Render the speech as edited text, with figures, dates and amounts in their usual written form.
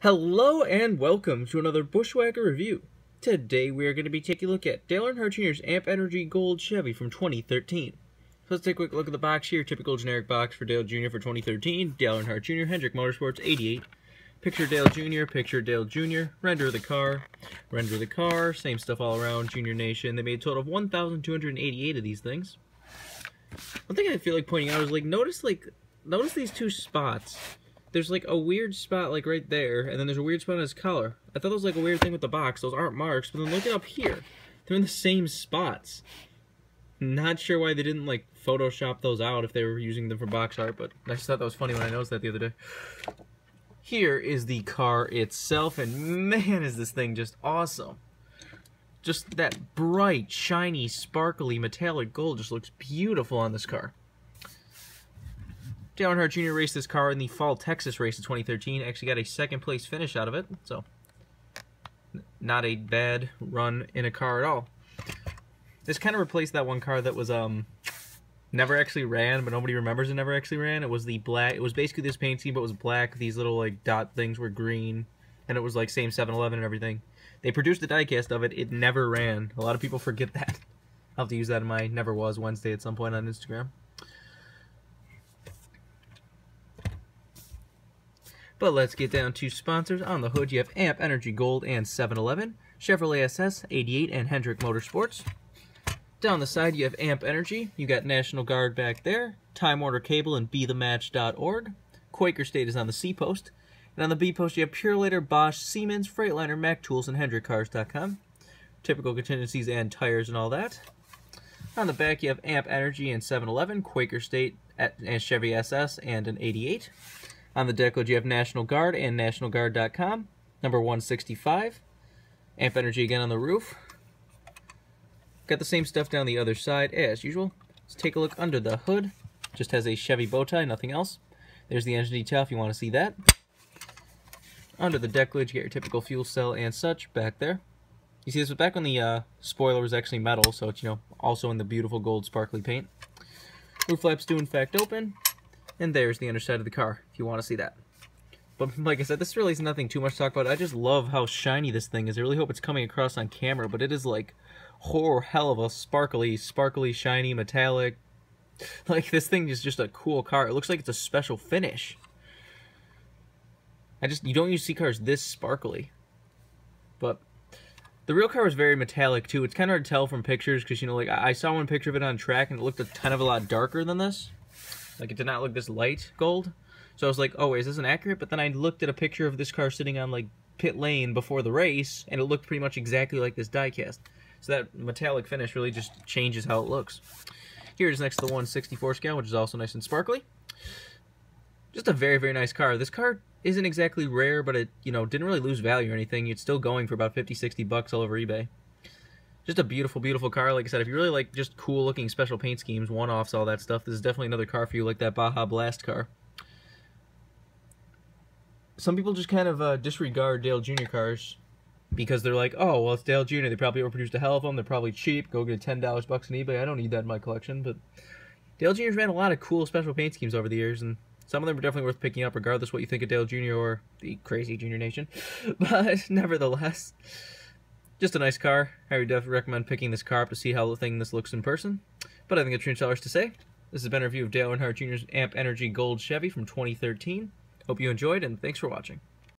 Hello and welcome to another Bushwhacker review. Today we are going to be taking a look at Dale Earnhardt Jr.'s Amp Energy Gold Chevy from 2013. So let's take a quick look at the box here. Typical generic box for Dale Jr. for 2013. Dale Earnhardt Jr., Hendrick Motorsports 88. Picture Dale Jr., picture Dale Jr., render the car, same stuff all around, Junior Nation. They made a total of 1,288 of these things. One thing I feel like pointing out is notice these two spots. There's a weird spot right there, and then there's a weird spot on his collar. I thought that was a weird thing with the box. Those aren't marks, but then look it up here. They're in the same spots. Not sure why they didn't Photoshop those out if they were using them for box art, but I just thought that was funny when I noticed that the other day. Here is the car itself, and man is this thing just awesome. Just that bright, shiny, sparkly, metallic gold just looks beautiful on this car. Dale Earnhardt Jr. raced this car in the Fall Texas race of 2013. Actually got a second place finish out of it, so not a bad run in a car at all. This kind of replaced that one car that was never actually ran, but nobody remembers it never actually ran. It was the black. It was basically this paint scheme, but it was black. These little dot things were green, and it was same 7-Eleven and everything. They produced a diecast of it. It never ran. A lot of people forget that. I'll have to use that in my Never Was Wednesday at some point on Instagram. But let's get down to sponsors. On the hood, you have Amp Energy Gold and 7-Eleven, Chevrolet SS 88 and Hendrick Motorsports. Down the side, you have Amp Energy. You got National Guard back there, Time Warner Cable and BeTheMatch.org. Quaker State is on the C post. And on the B post, you have Purelator, Bosch, Siemens, Freightliner, Mac Tools, and HendrickCars.com. Typical contingencies and tires and all that. On the back, you have Amp Energy and 7-Eleven, Quaker State and Chevy SS and an 88. On the deckload, you have National Guard and NationalGuard.com, number 165. Amp Energy again on the roof. Got the same stuff down the other side as usual. Let's take a look under the hood. Just has a Chevy bow tie, nothing else. There's the engine detail if you want to see that. Under the deck lid, you get your typical fuel cell and such back there. You see, this was back when the spoiler was actually metal, so it's also in the beautiful gold sparkly paint. Roof flaps do in fact open. And there's the underside of the car, if you want to see that. But like I said, this really is nothing too much to talk about. I just love how shiny this thing is. I really hope it's coming across on camera, but it is hell of a sparkly, shiny, metallic. This thing is just a cool car. It looks like it's a special finish. You don't usually see cars this sparkly. But the real car was very metallic too. It's kind of hard to tell from pictures because, I saw one picture of it on track and it looked a lot darker than this. It did not look this light gold. So I was like, oh, wait, is this inaccurate? But then I looked at a picture of this car sitting on, pit lane before the race, and it looked pretty much exactly like this diecast. So that metallic finish really just changes how it looks. Here it is next to the 1/64 scale, which is also nice and sparkly. Just a very, very nice car. This car isn't exactly rare, but it, didn't really lose value or anything. It's still going for about 50, 60 bucks all over eBay. Just a beautiful, beautiful car. Like I said, if you really like just cool-looking special paint schemes, one-offs, all that stuff, this is definitely another car for you, like that Baja Blast car. Some people just kind of disregard Dale Jr. cars because they're like, oh, well, it's Dale Jr. They probably overproduced a hell of them. They're probably cheap. Go get $10 bucks on eBay. I don't need that in my collection. But Dale Jr.'s ran a lot of cool special paint schemes over the years, and some of them are definitely worth picking up, regardless what you think of Dale Jr. or the crazy Junior Nation. But nevertheless, just a nice car. I would definitely recommend picking this car up to see how this looks in person. But I think it's true sellers to say. This has been a review of Dale Earnhardt Jr.'s Amp Energy Gold Chevy from 2013. Hope you enjoyed, and thanks for watching.